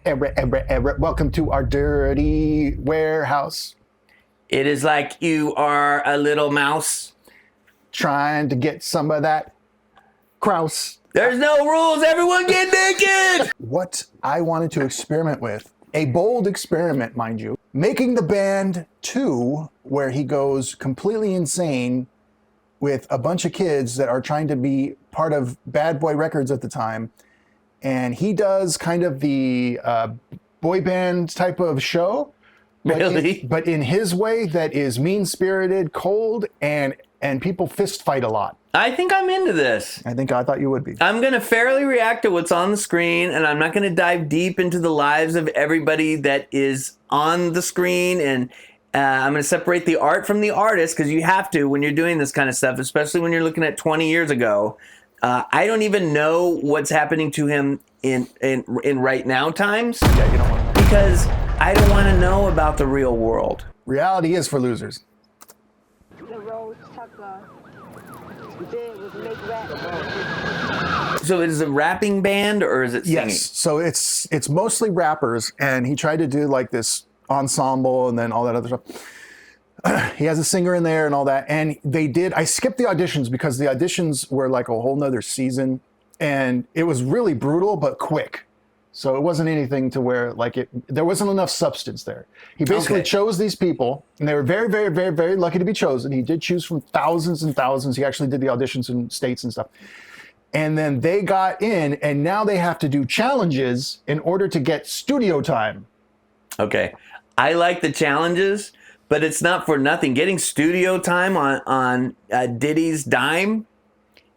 Welcome to our dirty warehouse. It is like you are a little mouse trying to get some of that grouse. There's no rules. Everyone get naked. What I wanted to experiment with, a bold experiment, mind you, making the band 2, where he goes completely insane with a bunch of kids that are trying to be part of Bad Boy Records at the time. And he does kind of the boy band type of show. Really? But in his way that is mean-spirited, cold, and people fist fight a lot. I think I'm into this. I thought you would be. I'm going to fairly react to what's on the screen, and I'm not going to dive deep into the lives of everybody that is on the screen. And I'm going to separate the art from the artist, because you have to when you're doing this kind of stuff, especially when you're looking at 20 years ago. I don't even know what's happening to him in right now times. Yeah, you don't want to know. Because I don't want to know about the real world. Reality is for losers. So it is a rapping band, or is it singing? Yes. So it's mostly rappers, and he tried to do like this ensemble and then all that other stuff. He has a singer in there and all that. And I skipped the auditions because the auditions were like a whole nother season, and it was really brutal but quick. So it wasn't anything to where there wasn't enough substance there. He basically chose these people, and they were very, very, very, very lucky to be chosen. He did choose from thousands and thousands. He actually did the auditions in states and stuff. And then they got in, and now they have to do challenges in order to get studio time. Okay. I like the challenges, but it's not for nothing. Getting studio time on Diddy's dime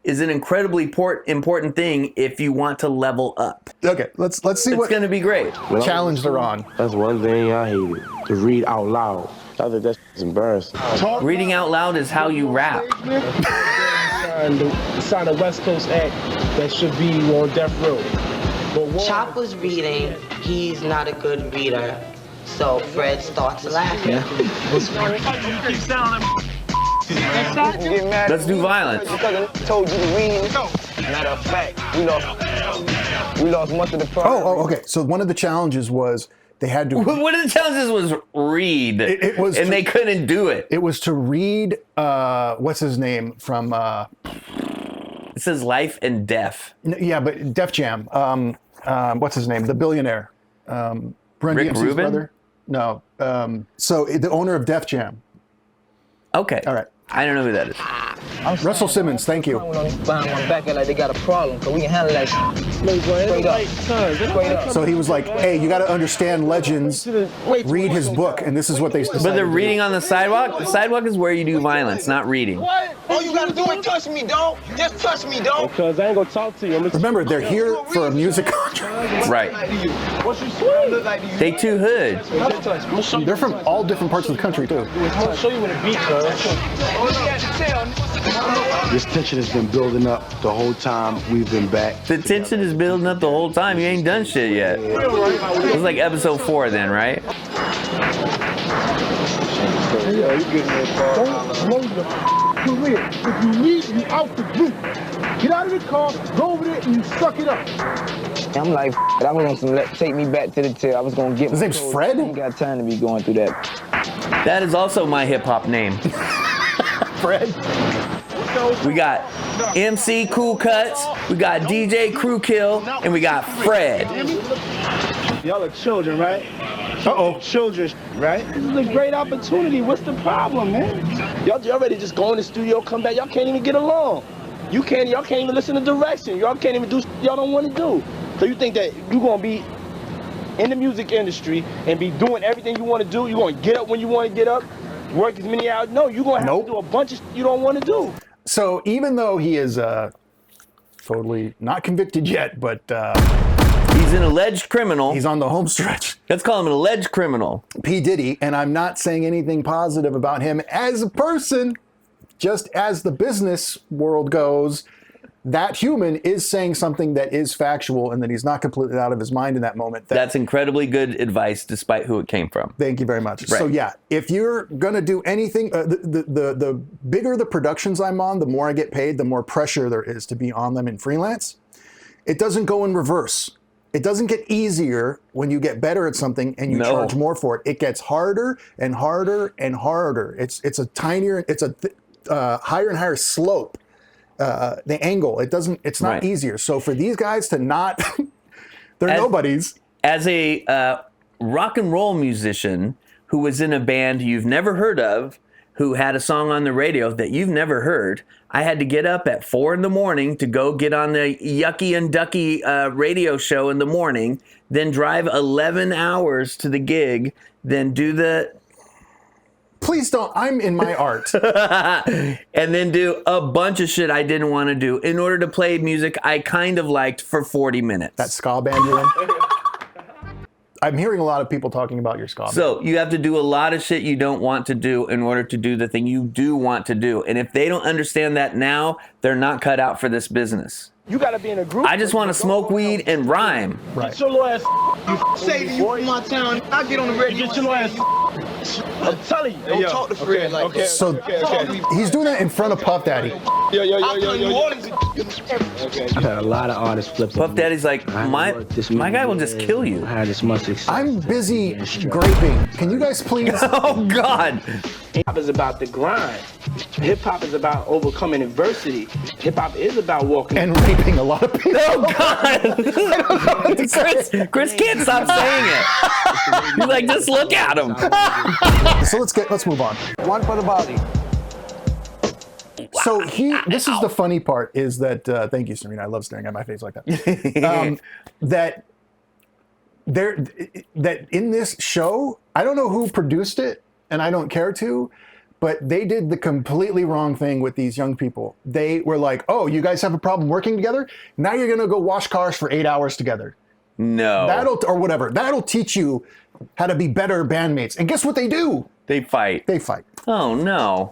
is an incredibly important thing if you want to level up. Okay, let's see what... It's going to be great. Challenge they're on. That's one thing I hated, to read out loud. I think that's embarrassing. Reading out loud is how you rap. Sign a West Coast act that should be on death row. Chop was reading, he's not a good reader, so Fred starts laughing. Let's do violence. Because I told you to read. Matter of fact, we lost much of the problem. Oh, okay. So one of the challenges was they had to... One of the challenges was read, they couldn't do it. It was to read, what's his name from... It says Life and Death. Yeah, but Def Jam. What's his name? The billionaire. Run Rick DMC's Rubin? brother? No. So the owner of Def Jam. Okay. All right. I don't know who that is. Russell Simmons, thank you. Behind my back like they got a problem, because we can handle that straight up. So he was like, hey, you got to understand legends, read his book, and this is what they decided. But they're reading on the sidewalk? The sidewalk is where you do violence, not reading. What? All you got to do is touch me, dog. Just touch me, dog. Because I ain't going to talk to you. Remember, they're here for a music contract. Right. What's your sweet? They too hood. They're from all different parts of the country, too. I'll show you when the beat, This tension has been building up the whole time we've been back. The tension is building up the whole time. You ain't done shit yet. It was like episode 4 then, right? Yeah, you getting there, career. If you need to be out the group, get out of the car, go over there, and you suck it up. I'm like, I was on some take me back to the tail. I was gonna get. His name's Fred? I ain't got time to be going through that. That is also my hip hop name. Fred? We got MC Cool Cuts, we got DJ Crew Kill, and we got Fred. Y'all are children, right? Uh-oh. Children, right? This is a great opportunity. What's the problem, man? Y'all ready to just go in the studio, come back. Y'all can't even get along. Y'all can't even listen to direction. Y'all can't even do y'all don't want to do. So you think that you're gonna be in the music industry and be doing everything you want to do? You're gonna get up when you want to get up, work as many hours? No, you're gonna have to do a bunch of you don't want to do. So even though he is totally not convicted yet, but he's an alleged criminal. He's on the home stretch. Let's call him an alleged criminal. Pdiddy, and I'm not saying anything positive about him as a person, just as the business world goes, that human is saying something that is factual and that he's not completely out of his mind in that moment. That's incredibly good advice, despite who it came from. Thank you very much. Right. So yeah, if you're gonna do anything, the bigger the productions I'm on, the more I get paid, the more pressure there is to be on them in freelance. It doesn't go in reverse. It doesn't get easier when you get better at something and you No. charge more for it. It gets harder and harder and harder. It's a higher and higher slope. The angle. It's not Right. easier. So for these guys to not, they're nobodies. As a rock and roll musician who was in a band you've never heard of, who had a song on the radio that you've never heard, I had to get up at 4 a.m. to go get on the Yucky and Ducky radio show in the morning, then drive 11 hours to the gig, then do the... Please don't. I'm in my art. and then do a bunch of shit I didn't want to do in order to play music I kind of liked for 40 minutes. That ska band you're in. I'm hearing a lot of people talking about your ska band. So you have to do a lot of shit you don't want to do in order to do the thing you do want to do. And if they don't understand that now, they're not cut out for this business. You gotta be in a group. I just want to smoke weed and rhyme. Right. Get your little ass. You Say to you boy. from my town, I get on the radio. Get your little ass. I'm telling you. Don't talk to Fred like that. So he's doing that in front of Puff Daddy. I'm from New Orleans. I've had a lot of artists flip. Puff Daddy's like, my guy will just kill you. I had this much success. I'm busy graping. Can you guys please? Oh, God. Hip hop is about the grind. Hip hop is about overcoming adversity. Hip hop is about walking. And raping a lot of people. Oh, God. Chris can't stop saying it. He's like, just look at him. So let's move on. One for the body. So this is the funny part is that, thank you, Serena. I love staring at my face like that. That in this show, I don't know who produced it and I don't care to, but they did the completely wrong thing with these young people. They were like, oh, you guys have a problem working together? Now you're going to go wash cars for 8 hours together. No. Or whatever. That'll teach you how to be better bandmates. And guess what they do? They fight. They fight. Oh, no.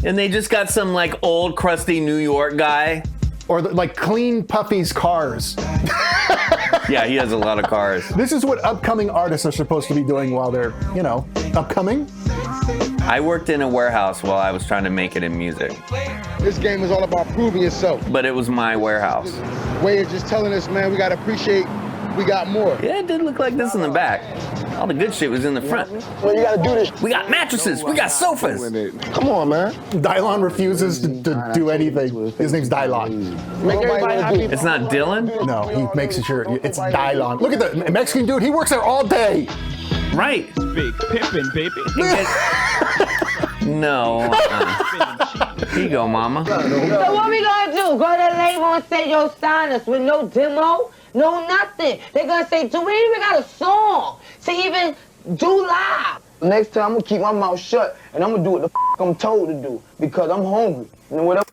And they just got some, like, old, crusty New York guy. Or like clean Puffy's cars. Yeah, he has a lot of cars. This is what upcoming artists are supposed to be doing while they're, upcoming. I worked in a warehouse while I was trying to make it in music. This game is all about proving yourself. But it was my warehouse. Way of just telling us, man, we gotta appreciate we got more. Yeah, it did look like this in the back. All the good shit was in the front. Well, you gotta do this. We got mattresses. We got sofas. Come on, man. Dylon refuses to do anything. His name's Dylon. Make everybody happy. It's not Dylan? No, he makes sure it's Dylon. Look at the Mexican dude. He works there all day. Right. Big pimpin', baby. No. Here you go, mama. So what we gonna do? Go to the label and say, yo, sign us with no demo? No nothing. They're gonna say, do we even got a song to even do live? Next time I'm gonna keep my mouth shut and I'm gonna do what the I'm told to do because I'm hungry. And whatever.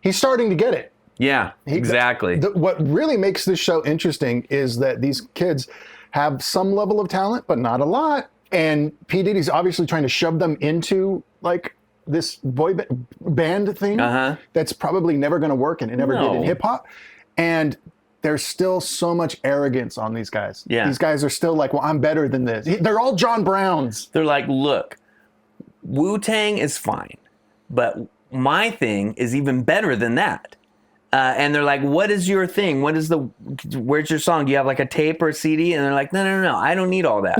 He's starting to get it. Yeah, exactly. What really makes this show interesting is that these kids have some level of talent, but not a lot. And P. Diddy's obviously trying to shove them into like this boy band thing that's probably never going to work, and it never did in hip hop. And there's still so much arrogance on these guys. Yeah. These guys are still like, well, I'm better than this. They're all John Browns. They're like, look, Wu-Tang is fine, but my thing is even better than that. And they're like, what is your thing? Where's your song? Do you have like a tape or a CD? And they're like, no, I don't need all that.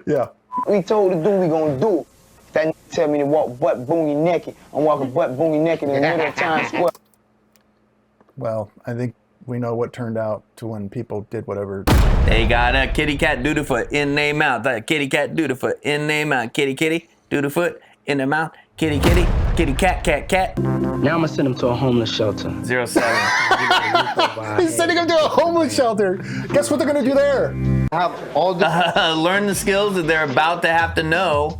Yeah. We told to do, we gonna do. That tell me to walk butt boogie naked. I'm walking butt boogie naked in the middle of Times Square. Well, I think we know what turned out to when people did whatever. They got a kitty cat do the foot in their mouth. That kitty cat do the foot in their mouth. Kitty do the foot in their mouth. Kitty cat. Now I'm gonna send him to a homeless shelter. 07. He's sending them to a homeless shelter. Guess what they're going to do there? Have all the Learn the skills that they're about to have to know.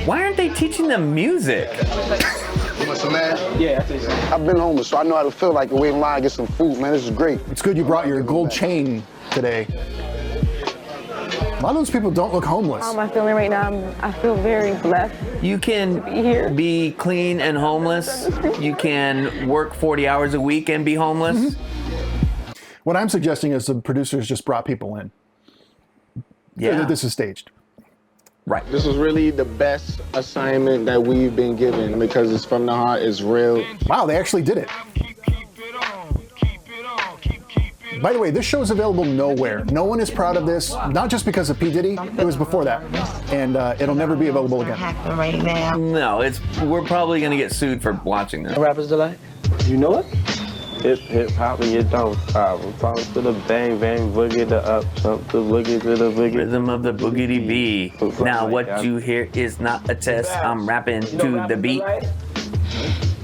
Why aren't they teaching them music? You want some man? Yeah, I've been homeless, so I know how to feel like to wait in line and get some food, man. This is great. It's good you brought your gold chain today. A lot of those people don't look homeless. How am I feeling right now? I feel very blessed. You can here. be clean and homeless. You can work 40 hours a week and be homeless. What I'm suggesting is the producers just brought people in. Yeah. This is staged. Right. This is really the best assignment that we've been given because it's from the heart, it's real. Wow, they actually did it. By the way, this show is available nowhere. No one is proud of this, not just because of P. Diddy. It was before that. And it'll never be available again. Right now. No, we're probably gonna get sued for watching this. Rappers Delight. You know it? Hip hop and you don't stop. From to the bang bang boogie to up jump to boogie to the boogie. Rhythm of the boogity bee. Now what you hear is not a test. I'm rapping to the beat.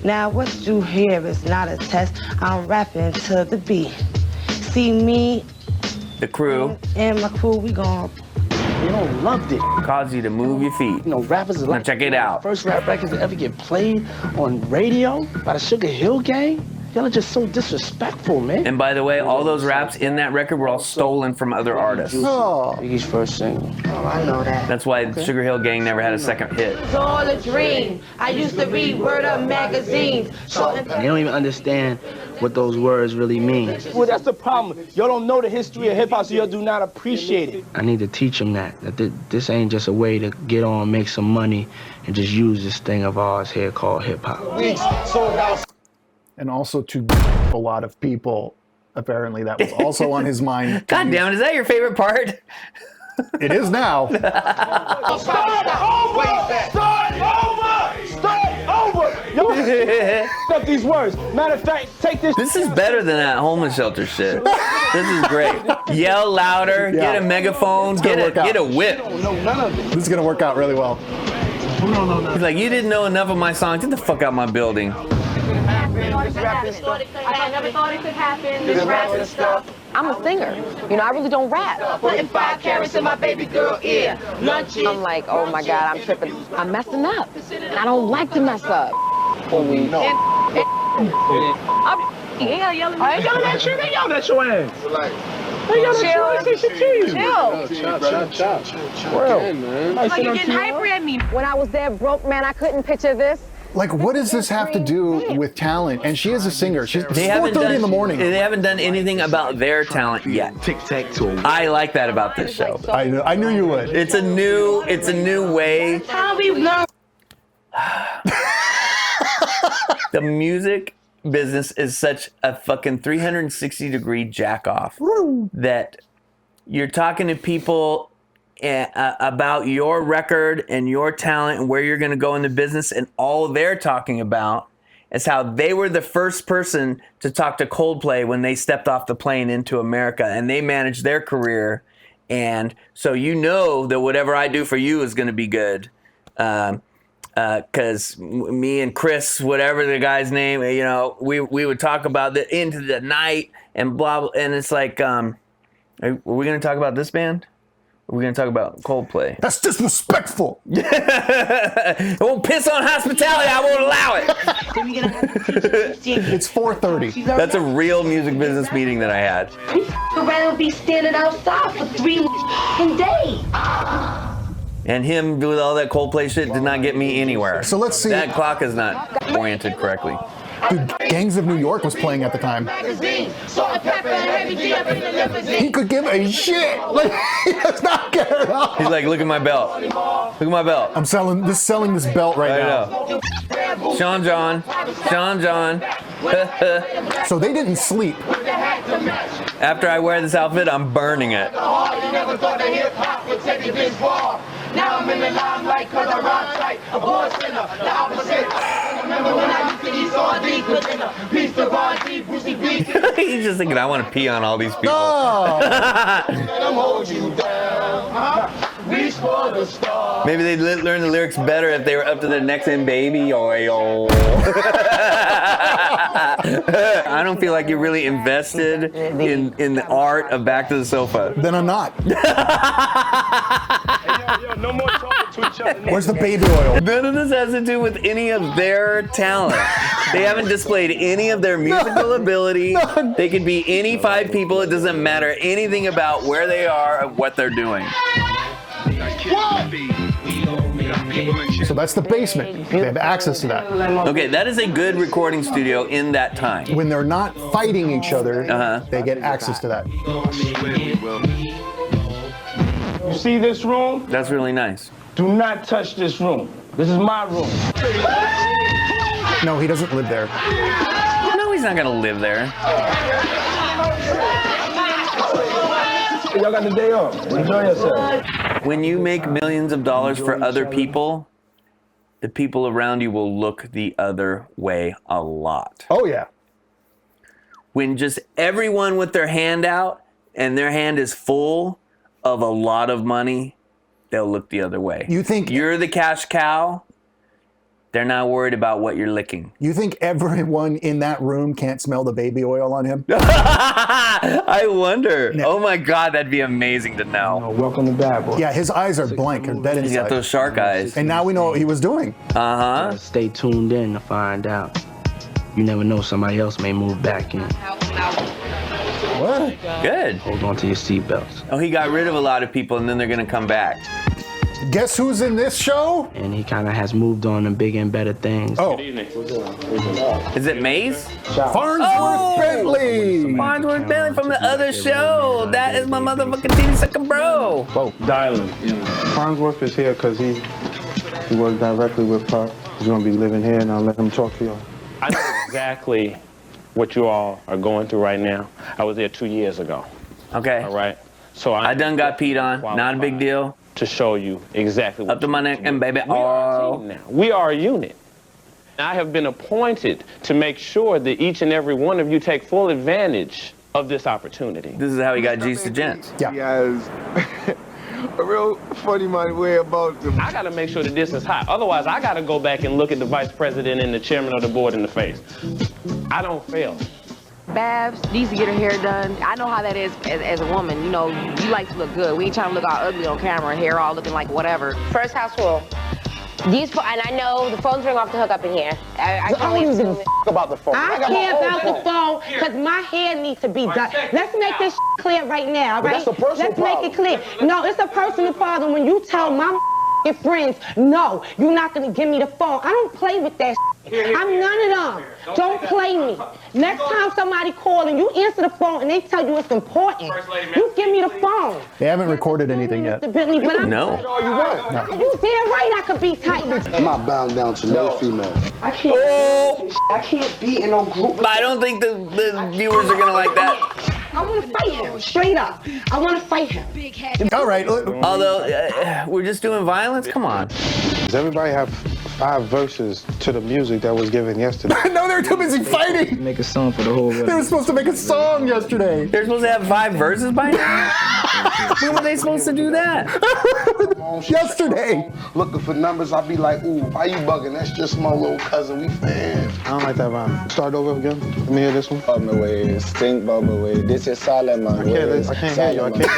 Now what you hear is not a test. I'm rapping to the beat. See me The crew and my crew, we gon' You know, loved it. cause you to move your feet. You know, Rappers Delight. Now check it out. First rap records to ever get played on radio by the Sugar Hill Gang. Y'all are just so disrespectful, man. And by the way, all those raps in that record were all stolen from other artists. Oh. Biggie's first single. Oh, I know that. That's why Sugar Hill Gang never had a second hit. It's all a dream. I used to read Word Up magazines. They don't even understand what those words really mean. Well, that's the problem. Y'all don't know the history of hip hop, so y'all do not appreciate it. I need to teach them that this ain't just a way to get on, make some money, and just use this thing of ours here called hip hop. And also to a lot of people, apparently that was also on his mind. God damn it, is that your favorite part? It is now. Start over! Yo, up these words. Matter of fact, take this. This is better than that homeless shelter shit. This is great. Yell louder, Yeah. get a megaphone, gonna get work out. a whip. No, none of it. This is going to work out really well. He's like, you didn't know enough of my songs. Get the fuck out of my building. I never thought it could happen. This rapping stuff. I'm a singer. You know, I really don't rap. Putting 5 carats in my baby girl ear. Lunches. I'm like, oh my God, I'm tripping. I'm messing up. And I don't like to mess up. Yeah, yelling. I ain't yelling at you. They yelling at your ass. Like you're getting hyper at me. When I was there broke, man, I couldn't picture this. Like, what does this have to do with talent? And she is a singer. She's They haven't 4:30 in the morning. They haven't done anything about their talent yet. Tic-tac-toe. I like that about this show. I knew you would. It's a new way. How we learn. The music business is such a fucking 360-degree jack off that you're talking to people about your record and your talent and where you're going to go in the business, and all they're talking about is how they were the first person to talk to Coldplay when they stepped off the plane into America, and they managed their career, and so you know that whatever I do for you is going to be good. Because me and Chris, whatever the guy's name, you know, we would talk about the into the night and blah, blah, and it's like, are we going to talk about this band? Or are we going to talk about Coldplay? That's disrespectful. It won't piss on hospitality. I won't allow it. It's 4:30. That's a real music business meeting that I had. I'd rather be standing outside for 3 days. And him with all that Coldplay shit did not get me anywhere. So let's see. That clock is not oriented correctly. Dude, Gangs of New York was playing at the time. He could give a shit. Like, he does not care at all. He's like, look at my belt. Look at my belt. I'm selling this belt right I now. know. Sean John. So they didn't sleep. After I wear this outfit, I'm burning it. Now I'm in the limelight cause I rhyme tight. A born sinner, the opposite. Remember when I used to eat sardines for dinner? Piece of RD, Brucey B. He's just thinking, I want to pee on all these people. Oh. I'm hold you down. Reach for the stars. Maybe they'd learn the lyrics better if they were up to their necks in baby oil. I don't feel like you're really invested in the art of Back to the Sofa. Then I'm not. Yo, no more talking to each other. Where's the baby oil? None of this has to do with any of their talent. They haven't displayed any of their musical ability. None. They could be any 5 people. It doesn't matter anything about where they are or what they're doing. So that's the basement. They have access to that. Okay, that is a good recording studio in that time. When they're not fighting each other, Uh-huh. they get access to that. You see this room? That's really nice. Do not touch this room. This is my room. No, he doesn't live there. No, he's not gonna live there. Y'all got the day off. Enjoy yourself. When you make millions of dollars for other people, the people around you will look the other way a lot. Oh, yeah. When just everyone with their hand out and their hand is full of a lot of money, they'll look the other way. You think you're the cash cow? They're not worried about what you're licking. You think everyone in that room can't smell the baby oil on him? I wonder. No. Oh my God, that'd be amazing to know. Welcome to Bad Boy. Yeah, his eyes are blank and dead inside. He's got those shark eyes. And now we know what he was doing. Uh-huh. Stay tuned in to find out. You never know, somebody else may move back in. What? Good. Hold on to your seatbelts. Oh, he got rid of a lot of people and then they're gonna come back. Guess who's in this show? And he kind of has moved on to bigger and better things. Oh. Is it Maze? Farnsworth Bentley! Farnsworth Bentley from the other show. That is my motherfucking titty sucking bro. Whoa, dialing. Farnsworth is here because he worked directly with Puff. He's going to be living here, and I'll let him talk to y'all. I know exactly what you all are going through right now. I was there 2 years ago. Okay. All right. So I done got peed on. Not a big deal. To show you exactly what up to my neck and baby. We are a team now. We are a unit. I have been appointed to make sure that each and every one of you take full advantage of this opportunity. This is how he got G's to Gents. Yeah. He has a real funny way about them. I gotta make sure that this is hot. Otherwise, I gotta go back and look at the vice president and the chairman of the board in the face. I don't fail. Babs needs to get her hair done. I know how that is as a woman. You know, you like to look good. We ain't trying to look all ugly on camera, hair all looking like whatever. First house rule. And I know the phone's ring off the hook up in here. I can't wait to about the phone. I care about the phone because my hair needs to be done. Let's make this clear right now, right? Let's make it clear. No, it's a personal problem when you tell my friends, no, you're not gonna give me the phone. I don't play with that. I'm none of them. Don't play me. Next time somebody calls and you answer the phone and they tell you it's important, you give me the phone. They haven't recorded anything yet. No. You damn right I could be tight. I'm not bound down to no female. I can't be in no group. I don't think the viewers are gonna like that. I want to fight him, straight up. I want to fight him. All right. Although, we're just doing violence? Come on. Does everybody have 5 verses to the music that was given yesterday? No, they're too busy fighting. Make a song for the whole world. They were supposed to make a song yesterday. They're supposed to have 5 verses by now? When were they supposed to do that? Yesterday. Looking for numbers, I'll be like, ooh, why you bugging? That's just my little cousin. We fans. I don't like that rhyme. Start over again. Let me hear this one. Bubba way, stink Bubba way. This is Solomon way. I can't hear you. I can't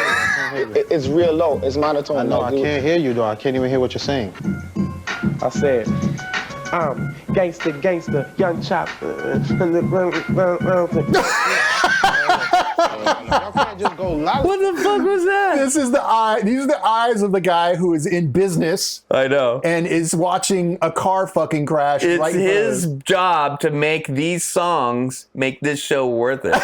hear you. It's real low. It's monotone. I know. I can't hear you, though. I can't even hear what you're saying. I said, I'm gangster, young chop. What the fuck was that? These are the eyes of the guy who is in business. I know. And is watching a car fucking crash. It's right his job to make these songs make this show worth it.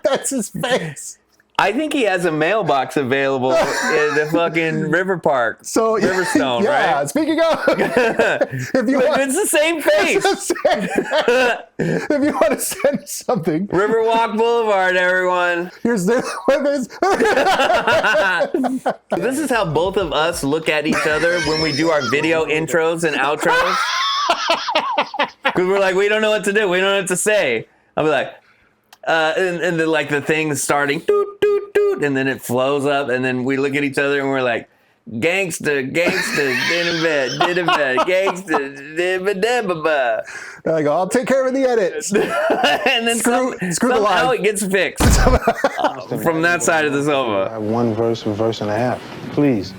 That's his face. I think he has a mailbox available in the fucking River Park. So Riverstone, yeah, right? Speaking of, it's the same face. If you want to send something, Riverwalk Boulevard, everyone. Here's the This is how both of us look at each other when we do our video intros and outros. Because we're like, we don't know what to do. We don't know what to say. I'll be like, and then like the thing's starting, doot, doot, doot, and then it flows up, and then we look at each other and we're like, gangsta, did a bed, gangsta, did I go, I'll take care of the edits. And then screw the somehow line. it gets fixed from that side of the I sofa. have 1 verse, a verse and a half. Please,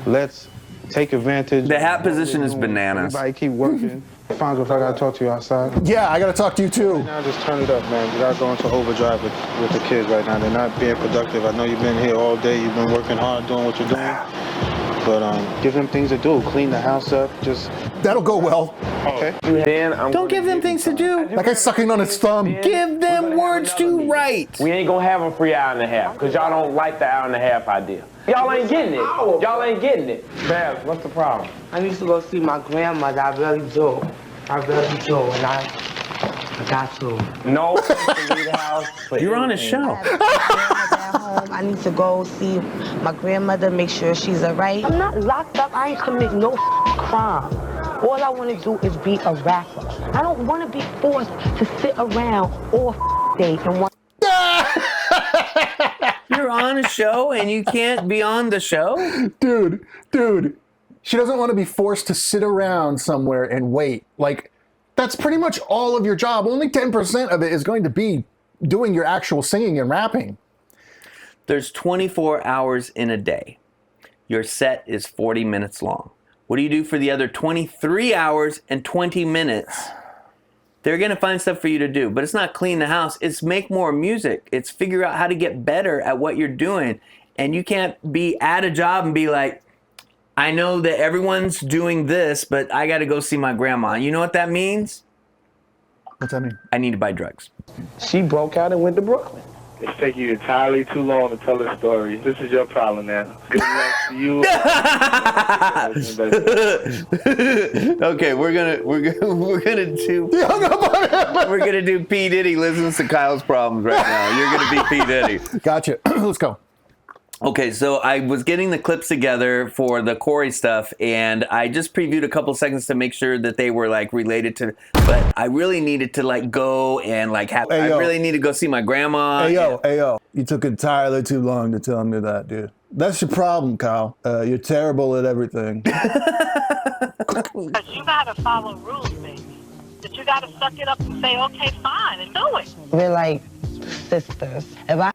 let's take advantage. The hat position is bananas. Everybody keep working. Farnsworth, I gotta talk to you outside. Yeah, I gotta talk to you too. Right now, just turn it up, man. You gotta go into overdrive with the kids right now. They're not being productive. I know you've been here all day. You've been working hard, doing what you're doing. But give them things to do. Clean the house up. Just that'll go well. Okay. Don't give them things to do. That guy's sucking on his thumb. Give them words to write. We ain't gonna have a free hour and a half because y'all don't like the hour and a half idea. Y'all ain't getting it. Y'all ain't getting it. Babs, what's the problem? I need to go see my grandmother. I really do. I really do. And I got to. No, to leave the house. You're on a show. I need to go see my grandmother, make sure she's all right. I'm not locked up. I ain't commit no crime. All I want to do is be a rapper. I don't want to be forced to sit around all day and want. You're on a show and you can't be on the show? Dude. She doesn't want to be forced to sit around somewhere and wait. Like, that's pretty much all of your job. Only 10% of it is going to be doing your actual singing and rapping. There's 24 hours in a day. Your set is 40 minutes long. What do you do for the other 23 hours and 20 minutes? They're going to find stuff for you to do, but it's not clean the house. It's make more music. It's figure out how to get better at what you're doing. And you can't be at a job and be like, I know that everyone's doing this, but I got to go see my grandma. You know what that means? What's that mean? I need to buy drugs. She broke out and went to Brooklyn. It's taking you entirely too long to tell the story. This is your problem now. Good luck to you. Okay, we're gonna do P. Diddy listens to Kyle's problems right now. You're gonna be P. Diddy. Gotcha. Let's go. Okay, so I was getting the clips together for the Corey stuff, and I just previewed a couple seconds to make sure that they were like related to. But I really needed to like go and like have. I really need to go see my grandma. Hey yo! You took entirely too long to tell me that, dude. That's your problem, Kyle. You're terrible at everything. But you gotta follow rules, baby. But you gotta suck it up and say, okay, fine, and do it. We're like sisters. If I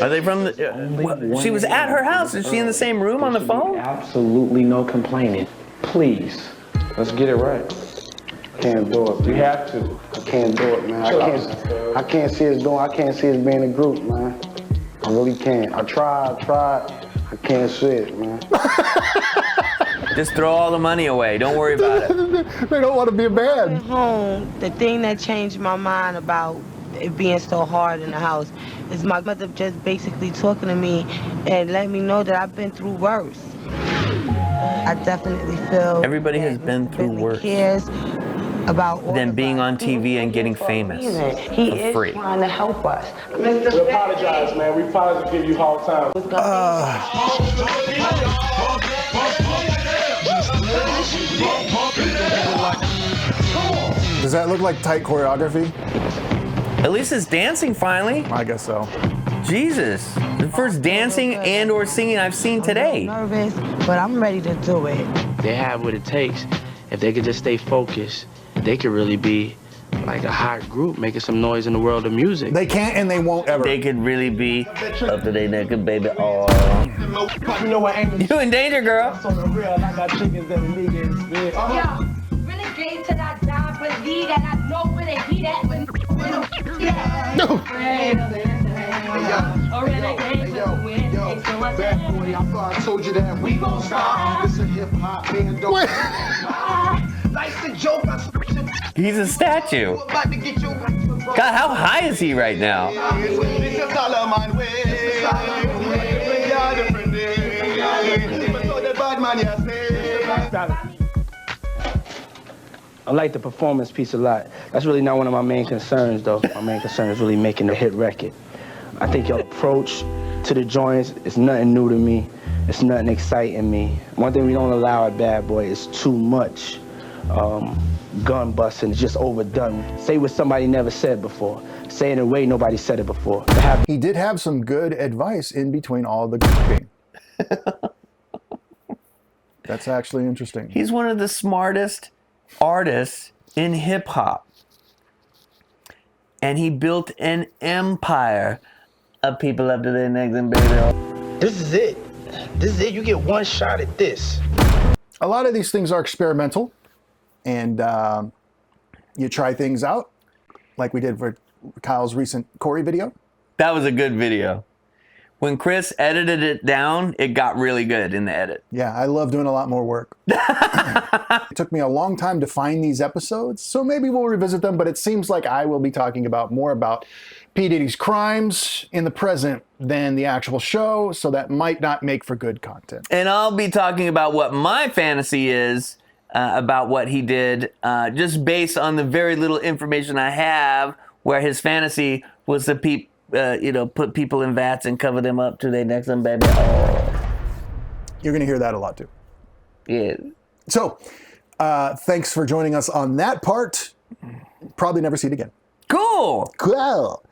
Are they from the, she was at her house. Is she in the same room on the phone? Absolutely no complaining. Please, let's get it right. Can't do it. You have to. I can't do it, man. I can't see us doing. I can't see us being a group, man. I really can't. I tried. I can't see it, man. Just throw all the money away. Don't worry about it. They don't want to be a band. Home, the thing that changed my mind about it being so hard in the house is my mother just basically talking to me and letting me know that I've been through worse. I definitely feel everybody has been through worse cares about than being on TV and getting famous He for is free. trying to help us. We apologize, man. We apologize to give you hard time. Does that look like tight choreography? At least it's dancing finally. I guess so. Jesus. The first dancing and or singing I've seen today. I'm nervous, but I'm ready to do it. They have what it takes. If they could just stay focused, they could really be like a hot group making some noise in the world of music. They can't and they won't ever. They could really be up to their naked baby. Oh. You in danger, girl. Renegade till I die, believe that I know where they be at. I told you that we gon' stop. It's a hip hop band. Life's a joke. He's a statue. God, how high is he right now? I like the performance piece a lot. That's really not one of my main concerns, though. My main concern is really making a hit record. I think your approach to the joints is nothing new to me. It's nothing exciting me. One thing we don't allow at Bad Boy is too much gun busting. It's just overdone. Say what somebody never said before. Say it in a way nobody said it before. He did have some good advice in between all the cooking. That's actually interesting. He's one of the smartest artists in hip hop. And he built an empire of people up to their necks and baby. This is it. This is it. You get one shot at this. A lot of these things are experimental, and you try things out, like we did for Kyle's recent Corey video. That was a good video. when Chris edited it down, it got really good in the edit. Yeah, I love doing a lot more work. It took me a long time to find these episodes, so maybe we'll revisit them, but it seems like I will be talking more about P. Diddy's crimes in the present than the actual show, so that might not make for good content. And I'll be talking about what my fantasy is about what he did, just based on the very little information I have, where his fantasy was to put people in vats and cover them up to their necks and baby. Oh. You're going to hear that a lot too. Yeah. So, thanks for joining us on that part. Probably never see it again. Cool. Cool.